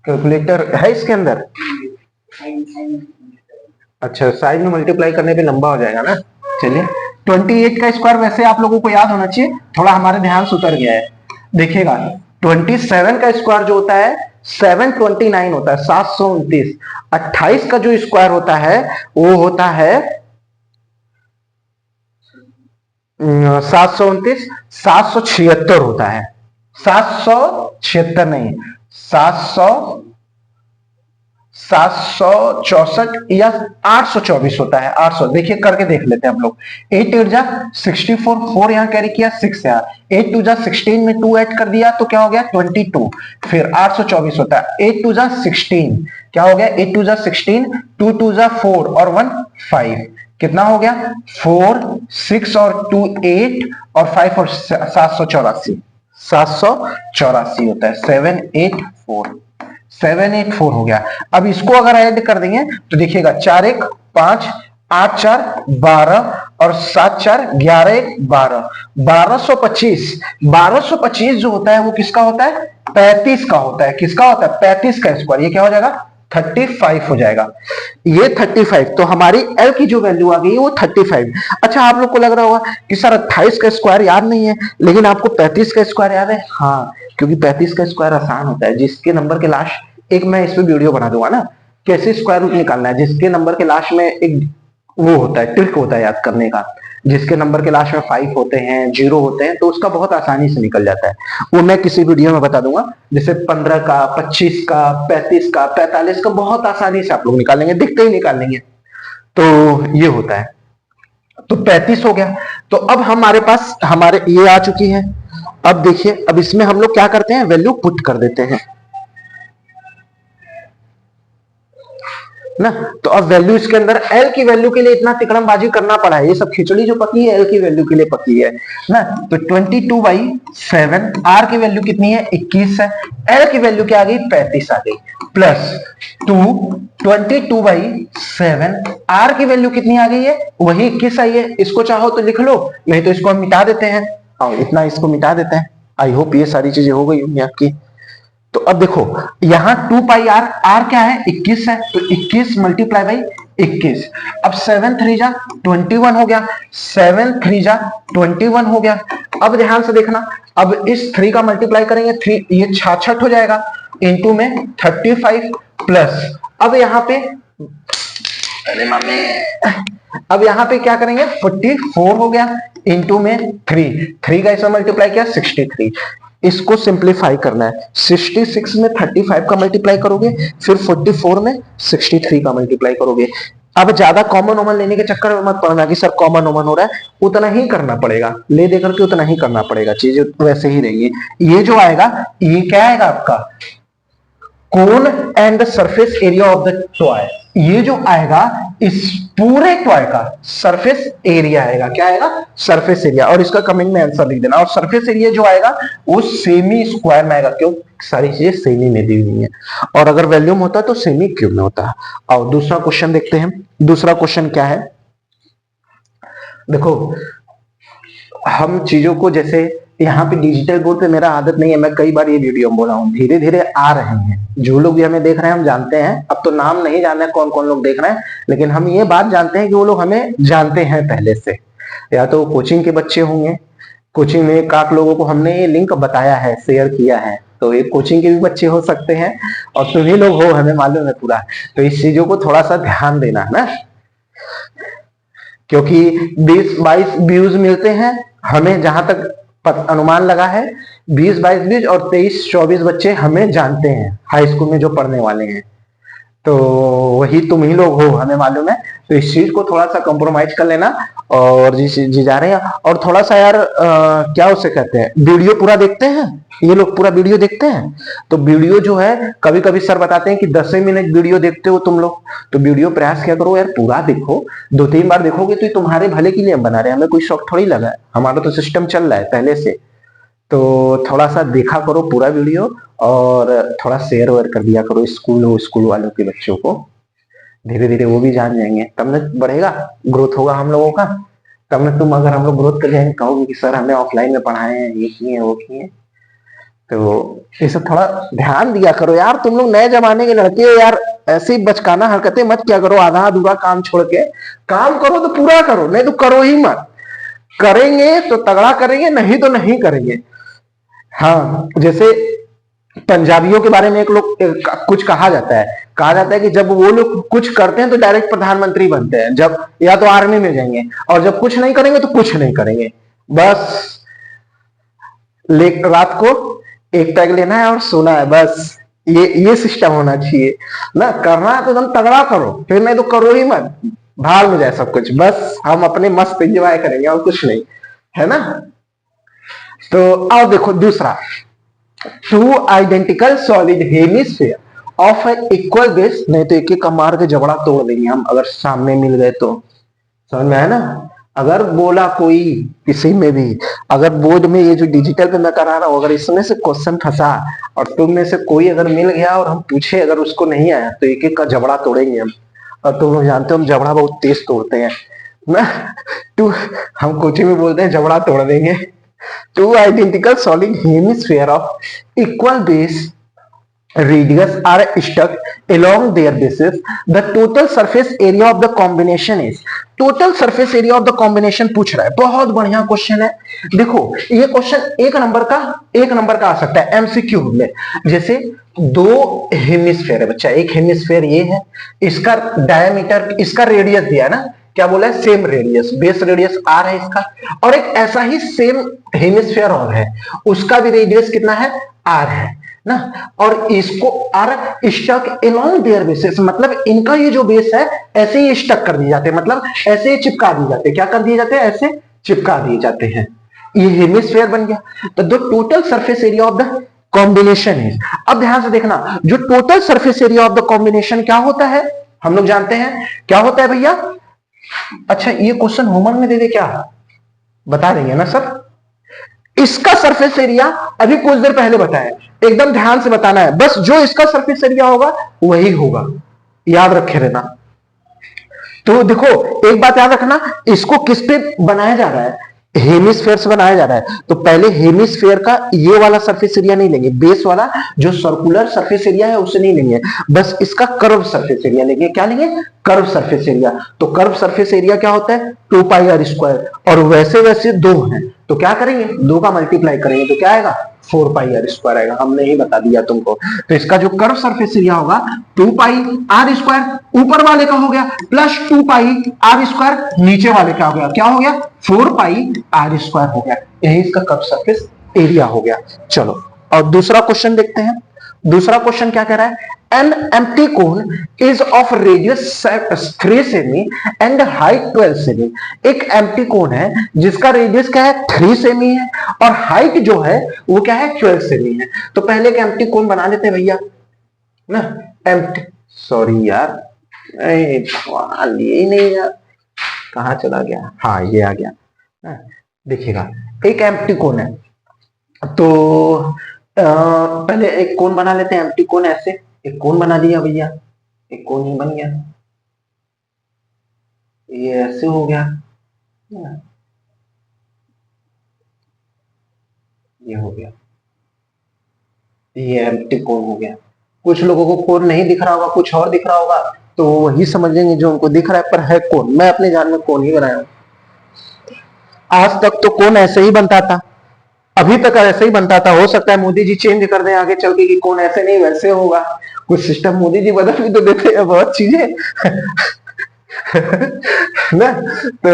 कैलकुलेटर है इसके अंदर। अच्छा साइड में मल्टीप्लाई करने पे लंबा हो जाएगा ना, चलिए 28 का स्क्वायर वैसे आप लोगों को याद होना चाहिए, थोड़ा हमारे ध्यान से उतर गया है। देखिएगा 27 का स्क्वायर जो होता है 729 होता है, 729। 28 का जो स्क्वायर होता है वो होता है 729, 776 होता है, 776 नहीं 764 या 824 होता है, 800। देखिए करके देख लेते हैं हम लोग। 8 8 जा 64, 4 यहाँ कैरी किया 6 यहाँ, 8 2 जा 16 में 2 ऐड कर दिया तो क्या हो गया 22, फिर 824 होता है। 8 2 जा 16 क्या हो गया 8 2 जा 16, 2 2 जा 4 और 1 5, कितना हो गया 4 6 और 2 8 और 5 और 784 होता है, 784 हो गया। अब इसको अगर ऐड कर देंगे तो देखिएगा 4 1 5 8 4 12 और 7 4 11 1 12, 1225 जो होता है वो किसका होता है 35 का होता है, किसका होता है 35 का स्क्वायर, ये क्या हो जाएगा 35 हो जाएगा, ये 35। तो हमारी L की जो वैल्यू आ गई वो 35। अच्छा आप लोग को लग रहा होगा कि सर 28 का स्क्वायर याद नहीं है लेकिन आपको 35 का स्क्वायर याद है, हाँ क्योंकि 35 का स्क्वायर आसान होता है, जिसके नंबर के लास्ट एक मैं इस पे वीडियो बना दूंगा ना कैसे स्क्वायर रूट निकालना है, जिसके नंबर के लास्ट में एक वो होता है, ट्रिक होता है याद करने का, जिसके नंबर के लास्ट में 5 होते हैं, 0 होते हैं, तो उसका बहुत आसानी से निकल जाता है। वो मैं किसी वीडियो में बता दूंगा, जैसे 15 का, 25 का, 35 का, 45 का बहुत आसानी से आप लोग निकालेंगे, दिखते ही निकाल लेंगे। तो ये होता है। तो 35 हो गया। तो अब हमारे पास हमारे ये आ चुकी है। अब देखिए, अब इसमें हम लोग क्या करते हैं, वैल्यू पुट कर देते हैं ना। तो अब वैल्यू इसके अंदर एल की वैल्यू के लिए इतना तिकड़मबाजी करना पड़ा है, ये सब खिचड़ी जो पकी है एल की वैल्यू के लिए पकी है ना। तो 22/7, आर की वैल्यू कितनी है, 21 है, एल की वैल्यू क्या आ गई, 35 आ गई, प्लस 2 22/7, आर की वैल्यू कितनी आ गई है, वही 21 आई है। इसको चाहो तो लिख लो, नहीं तो इसको हम मिटा देते हैं, और इतना इसको मिटा देते हैं। आई होप ये सारी चीजें हो गई होंगी आपकी। तो अब देखो यहां 2πr, आर क्या है, 21 है, तो 21 मल्टीप्लाई बाई 21। अब 7 3 जा 21 हो गया, 7 3 जा 21 हो गया। अब ध्यान से देखना, अब इस 3 का मल्टीप्लाई करेंगे, 3 ये 66 हो जाएगा, इंटू में 35 प्लस, अब यहाँ पे, अरे मामे, अब यहाँ पे क्या करेंगे, 44 हो गया, इंटू में 3 का इसमें मल्टीप्लाई किया 63। इसको सिंप्लीफाई करना है, 66 में 35 का मल्टीप्लाई करोगे, फिर 44 में 63 का मल्टीप्लाई करोगे। अब ज्यादा कॉमन ओमन लेने के चक्कर में मत पड़ना कि सर कॉमन ओमन हो रहा है, उतना ही करना पड़ेगा, ले दे करके उतना ही करना पड़ेगा, चीजें वैसे ही रहेंगी। ये जो आएगा, ये क्या आएगा आपका, cone and the surface area of the toy. ये जो आएगा इस पूरे टॉय का सरफेस एरिया आएगा, क्या आएगा, सरफेस एरिया। और इसका कमेंट में आंसर लिख देना। और सरफेस एरिया जो आएगा वो सेमी स्क्वायर में आएगा, क्यों, सारी चीजें सेमी में दी हुई है, और अगर वॉल्यूम होता तो सेमी क्यूब में होता। और दूसरा क्वेश्चन देखते हैं। दूसरा क्वेश्चन क्या है, देखो हम चीजों को, जैसे यहाँ पे डिजिटल बोर्ड पे मेरा आदत नहीं है, मैं कई बार ये वीडियो में बोला हूँ, धीरे धीरे आ रहे हैं, जो लोग भी हमें देख रहे हैं हम जानते हैं, अब तो नाम नहीं जाने कौन कौन लोग देख रहे हैं, लेकिन हम ये बात जानते हैं कि वो लोग हमें जानते हैं पहले से, या तो कोचिंग के बच्चे होंगे, कोचिंग में काक लोगों को हमने ये लिंक बताया है, शेयर किया है, तो ये कोचिंग के भी बच्चे हो सकते हैं, और तुम ही लोग हो, हमें मालूम है पूरा। तो इस चीजों को थोड़ा सा ध्यान देना ना, क्योंकि 20-22 व्यूज मिलते हैं हमें, जहां तक अनुमान लगा है 20-22 और 23-24 बच्चे हमें जानते हैं हाई स्कूल में जो पढ़ने वाले हैं, तो वही तुम ही लोग हो, हमें मालूम है। तो इस चीज को थोड़ा सा कॉम्प्रोमाइज कर लेना, और जी जा रहे हैं, और थोड़ा सा यार क्या उसे कहते हैं, वीडियो पूरा देखते हैं, ये लोग पूरा वीडियो देखते हैं। तो वीडियो जो है, कभी कभी सर बताते हैं कि 10 मिनट वीडियो देखते हो तुम लोग, तो वीडियो प्रयास क्या करो यार, पूरा देखो, 2-3 बार देखोगे तो तुम्हारे भले के लिए हम बना रहे हैं, हमें कोई शौक थोड़ी लगा है, हमारा तो सिस्टम चल रहा है पहले से। तो थोड़ा सा देखा करो पूरा वीडियो, और थोड़ा शेयर वेयर कर दिया करो स्कूल वालों के बच्चों को, धीरे धीरे वो भी जान जाएंगे, तब न बढ़ेगा, ग्रोथ होगा हम लोगों का, तब न तुम, अगर हम लोग ग्रोथ कर जाएंगे, कहोगे कि सर हमें ऑफलाइन में पढ़ाए हैं, ये किए वो किए। तो ये सब थोड़ा ध्यान दिया करो यार, तुम लोग नए जमाने के लड़के हो यार, ऐसी बचकाना हरकतें मत क्या करो, आधा अधूरा काम छोड़ के काम करो तो पूरा करो, नहीं तो करो ही मत। करेंगे तो तगड़ा करेंगे, नहीं तो नहीं करेंगे। हाँ, जैसे पंजाबियों के बारे में एक लोग कुछ कहा जाता है कि जब वो लोग कुछ करते हैं तो डायरेक्ट प्रधानमंत्री बनते हैं, जब या तो आर्मी में जाएंगे, और जब कुछ नहीं करेंगे तो कुछ नहीं करेंगे, बस रात को एक पैग लेना है और सोना है, बस ये सिस्टम होना चाहिए ना। करना है तो एकदम तगड़ा करो, फिर नहीं तो करो ही मत, भाग में जाए सब कुछ, बस हम अपने मस्त एंजॉय करेंगे और कुछ नहीं, है ना। तो अब देखो दूसरा, 2 identical solid hemisphere of an equal base, नहीं तो एक एक का मार के जबड़ा तोड़ देंगे हम अगर सामने मिल गए तो, समझ में है ना। अगर बोला कोई किसी में भी, अगर बोर्ड में ये जो डिजिटल पे मैं करा रहा हूं, अगर इसमें से क्वेश्चन फंसा और तुम में से कोई अगर मिल गया और हम पूछे अगर उसको नहीं आया, तो एक एक का जबड़ा तोड़ेंगे हम, और तुम लोग जानते हो हम जबड़ा बहुत तेज तोड़ते हैं ना। हम कोचिंग में बोलते हैं जबड़ा तोड़ देंगे। 2 identical solid hemisphere of equal base radius are stuck along their bases. The total surface area of the combination is, total surface area of the combination पूछ रहा है, बहुत बढ़िया क्वेश्चन है। देखो ये क्वेश्चन एक नंबर का आ सकता है एमसीक्यू में। जैसे दो हेमिस्फेयर है बच्चा, एक हेमिस्फेयर ये है, इसका डायमीटर, इसका रेडियस दिया है ना, क्या बोला है, same radius, base radius r है इसका, और एक ऐसा ही सेम हेमिस्फेयर और है, उसका भी रेडियस कितना है, आर है ना, और इसको are stuck along their basis, मतलब इनका ये जो बेस है ऐसे ही स्टक कर दिए जाते हैं, मतलब ऐसे ही चिपका दिए जाते हैं, क्या कर दिए जाते हैं, ऐसे चिपका दिए जाते हैं, ये हेमिस्फेयर बन गया। तो the total surface area of the combination है, अब ध्यान से देखना, जो total surface area of the combination क्या होता है, हम लोग जानते हैं क्या होता है भैया। अच्छा ये क्वेश्चन होमवर्क में दे दे क्या, बता देंगे ना सर। इसका सरफेस एरिया अभी कुछ देर पहले बताया, एकदम ध्यान से बताना है, बस जो इसका सरफेस एरिया होगा वही होगा, याद रखे रहना। तो देखो एक बात याद रखना, इसको किस पे बनाया जा रहा है, हेमिस्फेयर से बनाया जा रहा है, तो पहले हेमिस्फेयर का ये वाला सरफेस एरिया नहीं लेंगे, बेस वाला जो सर्कुलर सरफेस एरिया है उसे नहीं लेंगे, बस इसका कर्व सरफेस एरिया लेंगे, क्या लेंगे, कर्व सरफेस एरिया। तो कर्व सरफेस एरिया क्या होता है, 2 पाई आर स्क्वायर, और वैसे वैसे दो हैं तो क्या करेंगे, दो का मल्टीप्लाई करेंगे तो क्या आएगा, 4 पाई आर स्क्वायर आएगा, हमने ही बता दिया तुमको। तो इसका जो कर्व सरफेस एरिया होगा 2 पाई आर स्क्वायर ऊपर वाले का हो गया, प्लस 2 पाई आर स्क्वायर नीचे वाले का हो गया, क्या हो गया, 4 पाई आर स्क्वायर हो गया, यही इसका कर्व सरफेस एरिया हो गया। चलो और दूसरा क्वेश्चन देखते हैं, दूसरा क्वेश्चन क्या कह रहा है, an empty cone is of radius 3 semi and height 12 semi, एक एम्प्टी कोन है जिसका रेडियस क्या है, 3 सेमी है, और हाइट जो है वो क्या है, 12 सेमी है। तो पहले एक एम्प्टी कोन बना लेते हैं भैया ना, एम्प्टी, सॉरी यार, भगवान ये नहीं यार, कहां चला गया, हाँ ये आ गया, देखिएगा एक एम्प्टी कोन है, तो पहले एक कोन बना लेते हैं, एम्प्टी कोन, ऐसे एक कोन बना दिया भैया, एक कोन ही बन गया, ये ऐसे हो गया, ये हो गया, ये एम्प्टी कोन हो गया। कुछ लोगों को कोन नहीं दिख रहा होगा, कुछ और दिख रहा होगा, तो वही समझेंगे जो उनको दिख रहा है, पर है कोन, मैं अपने जान में कोन ही बनाया हूं। आज तक तो कोन ऐसे ही बनता था, अभी तक ऐसे ही बनता था, हो सकता है मोदी जी चेंज कर दें आगे चल के कि कौन ऐसे नहीं वैसे होगा, कुछ सिस्टम मोदी जी बदल भी तो देते हैं बहुत चीजें ना। तो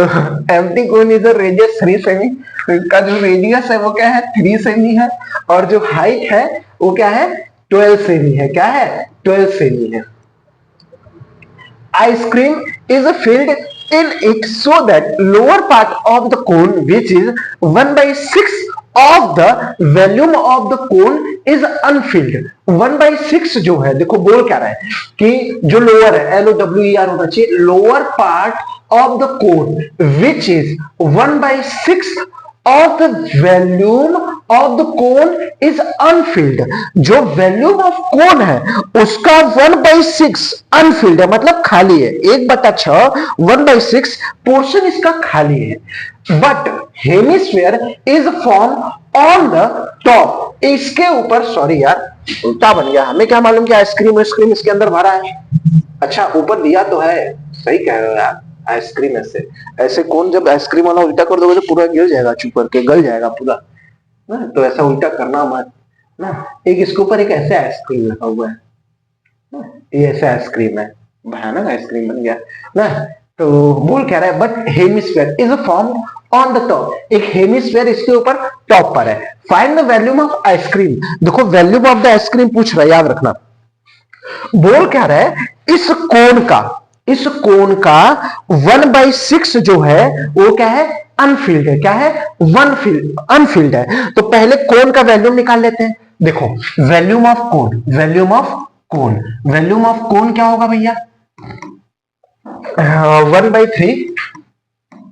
empty cone is radius 3 semi, तो इसका जो रेडियस है वो क्या है, 3 सेमी है, और जो हाइट है वो क्या है, 12 सेमी है, क्या है, 12 सेमी है। Ice cream is filled in it so that lower part of the cone, which is 1/6 of the volume of the cone, is unfilled। 1/6 जो है, देखो बोल क्या रहा है कि जो लोअर है, LOWER होना चाहिए, lower part of the cone which is 1/6 of the volume of the cone is unfilled। जो वॉल्यूम ऑफ कोन है उसका 1/6 अनफिल्ड है, मतलब खाली है, 1/6 1/6 पोर्शन इसका खाली है। But hemisphere is form on the top, इसके ऊपर, सॉरी यार उल्टा बन गया, हमें क्या मालूम कि आइसक्रीम इसके अंदर भरा है। अच्छा ऊपर दिया तो है, सही कह रहे हो यार, आइसक्रीम ऐसे ऐसे कौन, जब आइसक्रीम वाला उल्टा कर दोगे तो पूरा गिर जाएगा, चुप करके गल जाएगा पूरा ना, तो ऐसा उल्टा करना मत ना। एक इसके ऊपर एक ऐसे आइसक्रीम रखा हुआ है ना, ये ऐसे आइसक्रीम है, भयानक आइसक्रीम बन गया ना। तो बोल कह रहा है but hemisphere is form on the top, एक हेमिस्फीयर इसके ऊपर टॉप पर है। Find the volume of ice cream, देखो वॉल्यूम ऑफ द आइसक्रीम पूछ रहा है, याद रखना। बोल क्या रहा है, इस कोन का 1/6 जो है वो क्या है, अनफिल्ड है, क्या है, अनफिल्ड है। तो पहले कोन का वॉल्यूम निकाल लेते हैं। देखो वॉल्यूम ऑफ कोन क्या होगा भैया, 1/3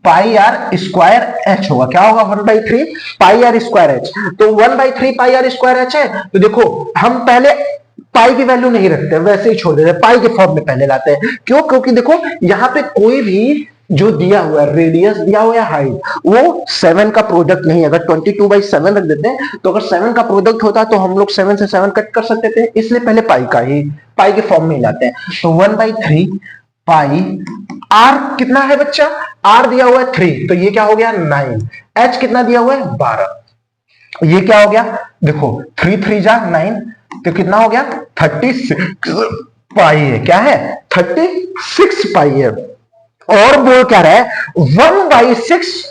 पाई आर स्क्वायर एच होगा, क्या होगा, 1/3 पाई आर स्क्वायर एच। तो 1/3 पाई आर स्क्वायर एच है, तो देखो हम पहले पाई की वैल्यू नहीं रखते, वैसे ही छोड़ देते हैं, पाई के फॉर्म में पहले लाते हैं। क्यों, क्योंकि देखो यहां पे कोई भी जो दिया हुआ है, रेडियस दिया हुआ है, हाइट, वो 7 का प्रोडक्ट नहीं है। अगर 22/7 रख देते हैं तो अगर 7 का प्रोडक्ट होता तो हम लोग 7 से 7 कट कर सकते थे, इसलिए पहले पाई के फॉर्म में ही लाते हैं। तो 1/3 पाई आर कितना है बच्चा, आर दिया हुआ है 3, तो ये क्या हो गया 9, एच कितना दिया हुआ है 12, ये क्या हो गया, देखो 3 3 जा 9, तो कितना हो गया 36 पाई है। क्या है 36 पाई है। और बोल क्या रहा है 1/6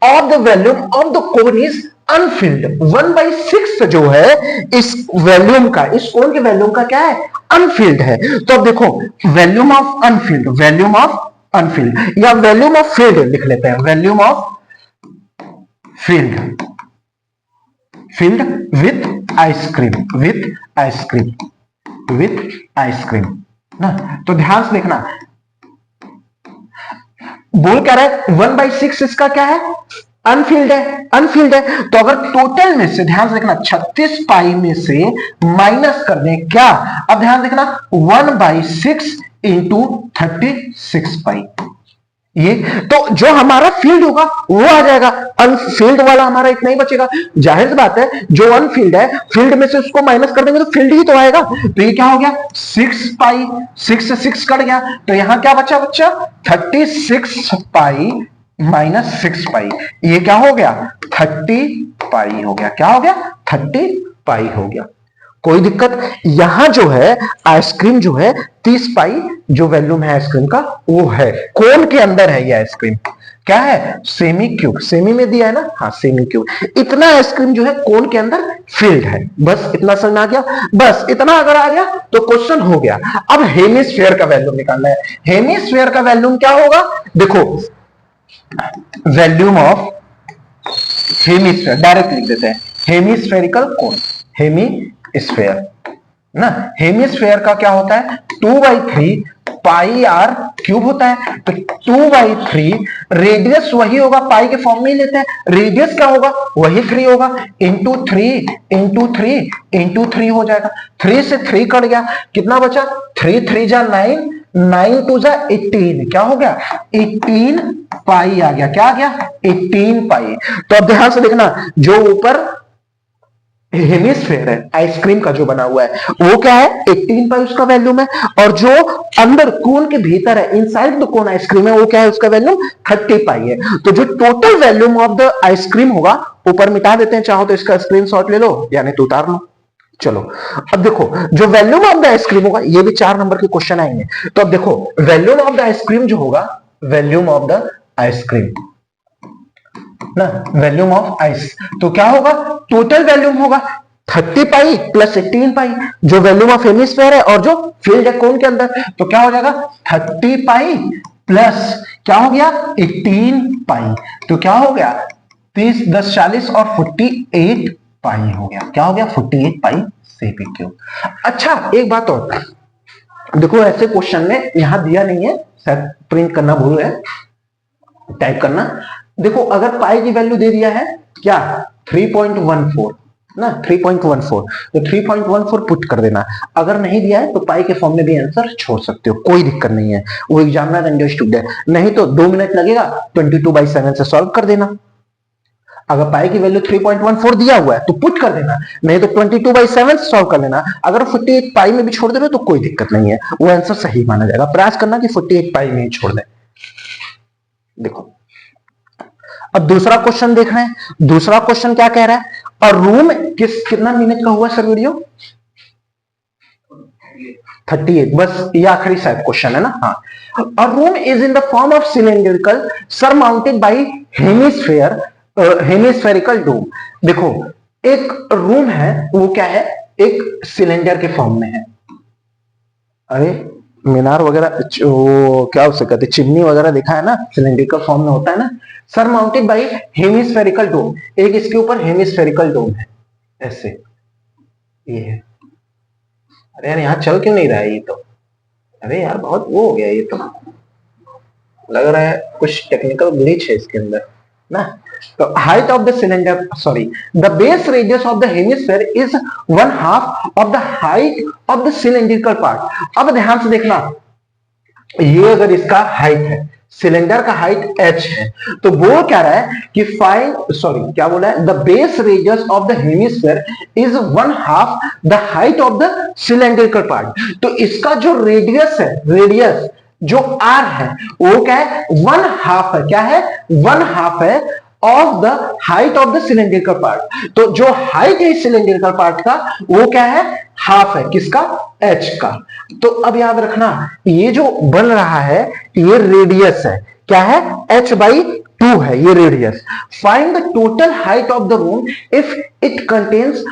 of the volume of the cone is Anfield. 1/6 जो है इस वॉल्यूम का, इस कोन के वॉल्यूम का क्या है अनफिल्ड है। तो अब देखो volume of Anfield, volume of Anfield या वॉल्यूम ऑफ फील्ड लिख लेते हैं, volume of field, field with ice cream, with ice cream, with ice cream ना। तो ध्यान से देखना बोल क्या रहा है 1/6 इसका क्या है अनफिल्ड है, अनफिल्ड है। तो अगर टोटल में से ध्यान से देखना 36 पाई में से माइनस कर दें क्या, अब ध्यान देखना 1/6 इंटू 36 पाई, ये तो जो हमारा फील्ड होगा वो आ जाएगा, अनफील्ड वाला हमारा इतना ही बचेगा। जाहिर सी बात है जो अनफील्ड है फील्ड में से उसको माइनस कर देंगे तो फील्ड ही तो आएगा। तो ये क्या हो गया 6 पाई, 6 से 6 कट गया तो यहां क्या बचा बच्चा 36 पाई माइनस 6 पाई, ये क्या हो गया 30 पाई हो गया। क्या हो गया 30 पाई हो गया। कोई दिक्कत, यहां जो है आइसक्रीम जो है 30 पाई जो वॉल्यूम है आइसक्रीम का वो है, कोन के अंदर है ये आइसक्रीम। क्या है सेमी क्यूब, सेमी में दिया है ना, हाँ सेमी क्यूब। इतना आइसक्रीम जो है कोन के अंदर फील्ड है। बस इतना समझ आ गया, बस इतना अगर आ गया तो क्वेश्चन हो गया। अब हेमिस्फीयर का वॉल्यूम निकालना है। हेमिस्फीयर का वॉल्यूम क्या होगा देखो, वॉल्यूम ऑफ हेमिस्फीयर डायरेक्ट लिख देते हैं, हेमिस्फेरिकल कोन, हेमिस्फीयर ना। हेमिस्फीयर का क्या होता है 2/3 पाई आर क्यूब होता है। तो 2/3 रेडियस वही होगा, पाई के फॉर्म में ही लेते हैं, रेडियस क्या होगा वही 3 होगा, इंटू 3 इंटू 3 इंटू 3 हो जाएगा। 3 से 3 कट गया, कितना बचा 3 3 जा 9, 9 2 जा 18, क्या हो गया 18 पाई आ गया। क्या आ गया 18 पाई। तो अब ध्यान से देखना जो ऊपर हेमिस्फीयर है आइसक्रीम का जो बना हुआ है वो क्या है 18 पाई उसका वैल्यूम है, और जो अंदर कोन के भीतर है इनसाइड द कोन आइसक्रीम है वो क्या है उसका वैल्यूम 30 पाई है। तो जो total volume of the ice cream होगा ऊपर मिटा देते हैं, चाहो तो इसका स्क्रीनशॉट ले लो या नहीं तो उतार लो। चलो अब देखो जो वैल्यूम ऑफ द आइसक्रीम होगा, ये भी 4 नंबर के क्वेश्चन आएंगे। तो अब देखो वैल्यूम ऑफ द आइसक्रीम जो होगा, वैल्यूम ऑफ द आइसक्रीम ना, वैल्यूम ऑफ आइस, तो क्या होगा टोटल वैल्यूम होगा 30 पाई प्लस 18 पाई, जो वैल्यूम ऑफ हेमिस्फीयर है और जो फील्ड है कोन के अंदर। तो क्या हो जाएगा 30 पाई प्लस क्या हो गया 18 पाई, तो क्या हो गया 30 10 40 और 48 पाई हो गया। क्या हो गया 48 पाई सेमी क्यूब। अच्छा एक बात और देखो, ऐसे क्वेश्चन में यहां दिया नहीं है, शायद प्रिंट करना भूल है, टाइप करना। देखो अगर पाई की वैल्यू दे दिया है क्या 3.14 ना, 3.14, तो 3.14 पुट कर देना। अगर नहीं दिया है तो पाई के फॉर्म में भी आंसर छोड़ सकते हो, कोई दिक्कत नहीं है, वो एग्जामिनर अंडरस्टूड है। नहीं तो 2 मिनट लगेगा, 22/7 से सॉल्व कर देना। अगर पाई की वैल्यू 3.14 दिया हुआ है तो पुट कर देना, नहीं तो 22/7 से सॉल्व कर लेना। अगर 48 पाई में भी छोड़ दे रहे हो तो कोई दिक्कत नहीं है, वो आंसर सही माना जाएगा। प्रयास करना कि 48 पाई में ही छोड़ दे। देखो अब दूसरा क्वेश्चन देख रहे हैं। दूसरा क्वेश्चन क्या कह रहा है, और रूम कितना मिनट का हुआ सर वीडियो 38, बस ये आखिरी शायद क्वेश्चन है ना। हाँ, और room is in the form of cylindrical surmounted by hemisphere, hemispherical dome. देखो एक रूम है वो क्या है एक सिलेंडर के फॉर्म में है। अरे मीनार वगैरह वो क्या उसे कहते चिमनी वगैरह देखा है ना, सिलेंड्रिकल फॉर्म में होता है ना। सरमाउंटेड बाय हेमिस्फेरिकल डोम, एक इसके ऊपर हेमिस्फेरिकल डोम है ऐसे, ये है। अरे यार यहाँ चल क्यों नहीं रहा है ये तो, अरे यार बहुत वो हो गया, ये तो लग रहा है कुछ टेक्निकल ग्लिच है इसके अंदर ना। तो height of the cylinder, sorry the base radius of the hemisphere is 1/2 of the height of the cylindrical part. अब ध्यान से देखना, ये अगर इसका हाइट है, सिलेंडर का हाइट h है, तो वो क्या रहा है कि क्या बोला है, the base radius of the hemisphere is 1/2 the height of the cylindrical part. तो इसका जो रेडियस है, रेडियस जो r है वो क्या है 1/2 है, क्या है 1/2 है of the height of the cylindrical part. तो जो हाइट है सिलेंड्रिकल पार्ट का वो क्या है, हाफ है किसका, h का। तो अब याद रखना ये जो बन रहा है ये रेडियस है, क्या है, h/2 है ये radius. Find the total height of the room if it contains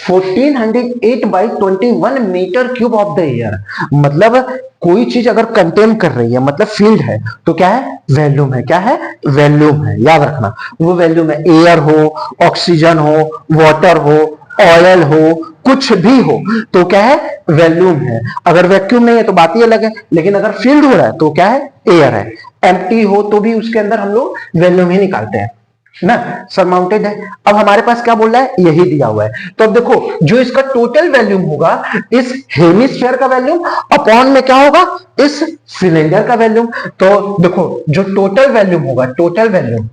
1408/21 metre cube of the air. मतलब कोई चीज अगर कंटेन कर रही है मतलब फील्ड है तो क्या है, वॉल्यूम है, क्या है, वॉल्यूम है। याद रखना वो वॉल्यूम है, एयर हो, ऑक्सीजन हो, वाटर हो, ऑयल हो, कुछ भी हो तो क्या है, वॉल्यूम है। अगर वैक्यूम नहीं है तो बात ही अलग है, लेकिन अगर फील्ड हो रहा है तो क्या है, एयर है। एम्प्टी हो तो भी उसके अंदर हम लोग वॉल्यूम ही निकालते हैं ना, सरमाउंटेड है। अब हमारे पास क्या बोल रहा है, यही दिया हुआ है। तो अब देखो जो इसका टोटल वॉल्यूम होगा इस हेमिस्फीयर का वॉल्यूम अपॉन में क्या होगा, इस सिलेंडर का वॉल्यूम। तो देखो जो टोटल वॉल्यूम होगा, टोटल वॉल्यूम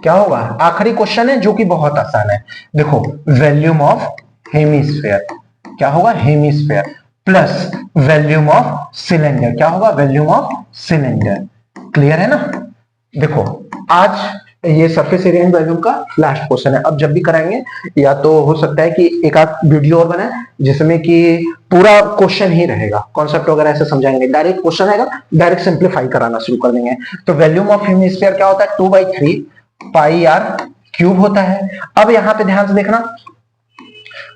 क्या होगा, आखिरी क्वेश्चन है जो कि बहुत आसान है। देखो वॉल्यूम ऑफ हेमिस्फीयर क्या होगा, hemisphere plus volume of cylinder क्या होगा, वॉल्यूम ऑफ सिलेंडर। क्लियर है ना। देखो आज ये सरफेस एरिया एंड वॉल्यूम का लास्ट क्वेश्चन है। अब जब भी कराएंगे या तो हो सकता है कि एक आध वीडियो और बनाए जिसमें कि पूरा क्वेश्चन ही रहेगा, कॉन्सेप्ट वगैरह ऐसे समझाएंगे। डायरेक्ट क्वेश्चन आएगा, डायरेक्ट सिंप्लीफाई कराना शुरू कर देंगे। तो वॉल्यूम ऑफ हेमिस्फीयर क्या होता है, 2/3 पाई आर क्यूब होता है। अब यहां पे ध्यान से देखना,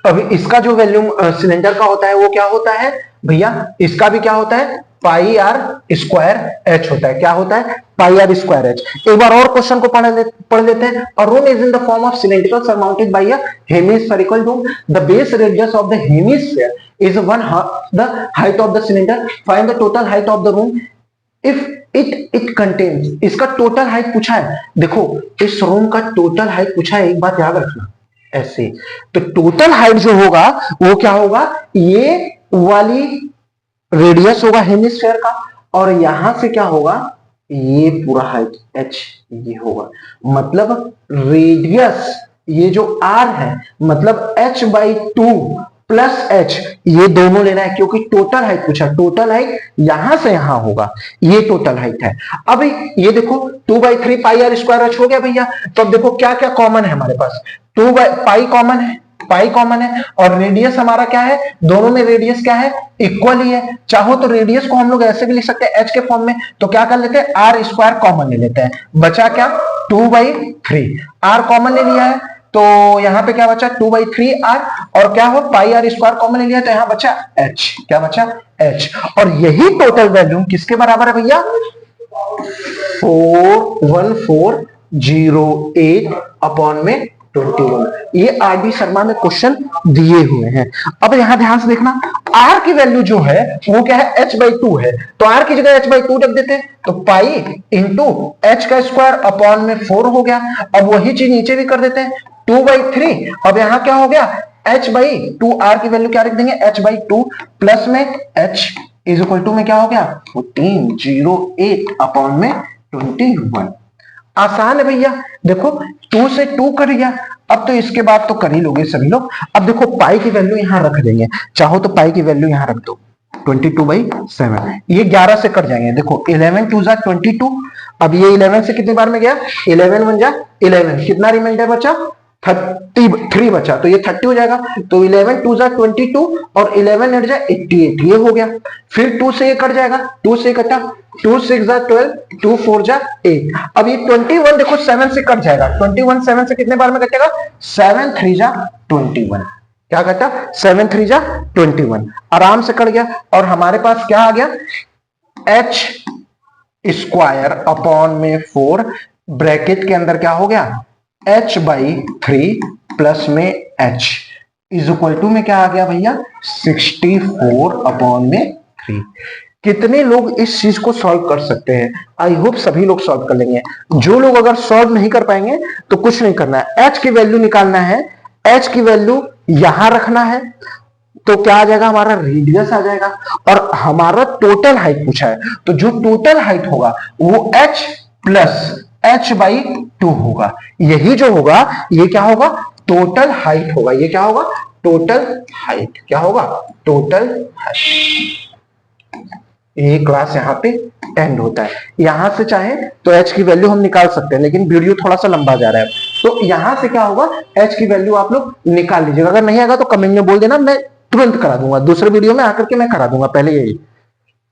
अब इसका जो वॉल्यूम सिलेंडर का होता है वो क्या होता है भैया, इसका भी क्या होता है, पाई आर स्क्वायर एच होता है। क्या होता है, पाई आर स्क्वायर एच। एक बार और क्वेश्चन को पढ़ लेते हैं। A room is in the form of cylindrical surmounted by a hemispherical dome. The base radius of the hemisphere is the height of the cylinder. Find the total height of the room if it contains. इसका total height पूछा है। देखो इस room का total height पूछा है, एक बात याद रखना ऐसे। तो टोटल हाइट जो होगा वो क्या होगा, ये वाली रेडियस होगा हेमिस्फीयर का, और यहां से क्या होगा, ये पूरा हाइट h ये होगा। मतलब रेडियस ये जो r है मतलब h/2 प्लस h, ये दोनों लेना है क्योंकि टोटल हाइट पूछा। टोटल हाइट यहां से यहां होगा, ये टोटल हाइट है। अब ये देखो 2/3 पाई आर स्क्वायर h हो गया भैया। तो अब देखो क्या क्या कॉमन है हमारे पास, पाई कॉमन है, पाई कॉमन है, और रेडियस हमारा क्या है, दोनों में रेडियस क्या है, इक्वल ही है। चाहो तो रेडियस को हम लोग ऐसे भी लिख सकते हैं h के फॉर्म में। तो क्या कर लेते हैं, आर स्क्वायर कॉमन ले लेते हैं। बचा क्या, 2/3, आर कॉमन ले लिया है तो यहां पे क्या बचा, 2/3 आर, और क्या हो, पाई आर स्क्वायर कॉमन ले लिया तो यहां बचा h। क्या बचा, h। और यही टोटल वॉल्यूम किसके बराबर है भैया, 41408 अपॉन में 21। ये आर डी शर्मा में क्वेश्चन दिए हुए हैं। अब यहां ध्यान से देखना, आर की वैल्यू जो है वो क्या है, h/2 है। तो आर की जगह h/2 रख देते हैं, तो पाई इंटू h का स्क्वायर अपॉन में 4 हो गया। अब वही चीज नीचे भी कर देते हैं, 2/3। अब यहां क्या हो गया, h/2, आर की वैल्यू क्या रख देंगे, h/2 प्लस में h इज इक्वल टू में क्या हो गया, 1408 अपॉन में 21। आसान है भैया। देखो 2 से 2 कर गया, अब तो इसके बाद तो कर ही लोगे सभी लोग। अब देखो पाई की वैल्यू यहां रख देंगे, चाहो तो पाई की वैल्यू यहां रख दो 22/7। ये 11 से कट जाएंगे। देखो 11 2 जा 22। अब ये 11 से कितनी बार में गया, 11 1 जा 11, कितना रिमाइंडर बचा, 33 बचा, तो ये 30 हो जाएगा। तो 11 2 जा 22 और 11 8 जा 88, ये हो गया। फिर 2 से ये कट जाएगा, 2 से कटा, 2 6 जा 12, 2 4 जा 8। अब ये 21 देखो 7 से कट जाएगा, 21 7 से कितने बार में कटेगा, 7 3 जा 21। क्या कटा, 7 3 जा 21, आराम से कट गया। और हमारे पास क्या आ गया, h स्क्वायर अपॉन में 4 ब्रैकेट के अंदर क्या हो गया, h/3 प्लस में h इज इक्वल टू में क्या आ गया भैया, 64 अपॉन में 3। कितने लोग इस चीज को सॉल्व कर सकते हैं, आई होप सभी लोग सॉल्व कर लेंगे। जो लोग अगर सॉल्व नहीं कर पाएंगे तो कुछ नहीं करना है, h की वैल्यू निकालना है, h की वैल्यू यहां रखना है। तो क्या आ जाएगा, हमारा रेडियस आ जाएगा, और हमारा टोटल हाइट पूछा है। तो जो टोटल हाइट होगा वो h प्लस h/2 होगा। यही जो होगा ये क्या होगा, टोटल हाइट होगा। ये क्या होगा, टोटल हाइट। क्या होगा, टोटल हाइट। ये क्लास यहाँ पे एंड होता है। यहां से चाहे तो h की वैल्यू हम निकाल सकते हैं, लेकिन वीडियो थोड़ा सा लंबा जा रहा है, तो यहां से क्या होगा, h की वैल्यू आप लोग निकाल लीजिएगा। अगर नहीं आएगा तो कमेंट में बोल देना, मैं तुरंत करा दूंगा, दूसरे वीडियो में आकर के मैं करा दूंगा पहले यही।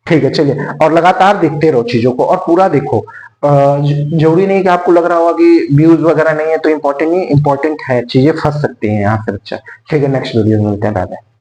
ठीक है, चलिए, और लगातार देखते रहो चीजों को और पूरा देखो। जरूरी नहीं कि आपको लग रहा होगा कि व्यूज वगैरह नहीं है तो इंपॉर्टेंट नहीं, इंपॉर्टेंट है, चीजें फंस सकती हैं यहाँ से बच्चा। ठीक है, नेक्स्ट वीडियो में मिलते हैं, बाय बाय।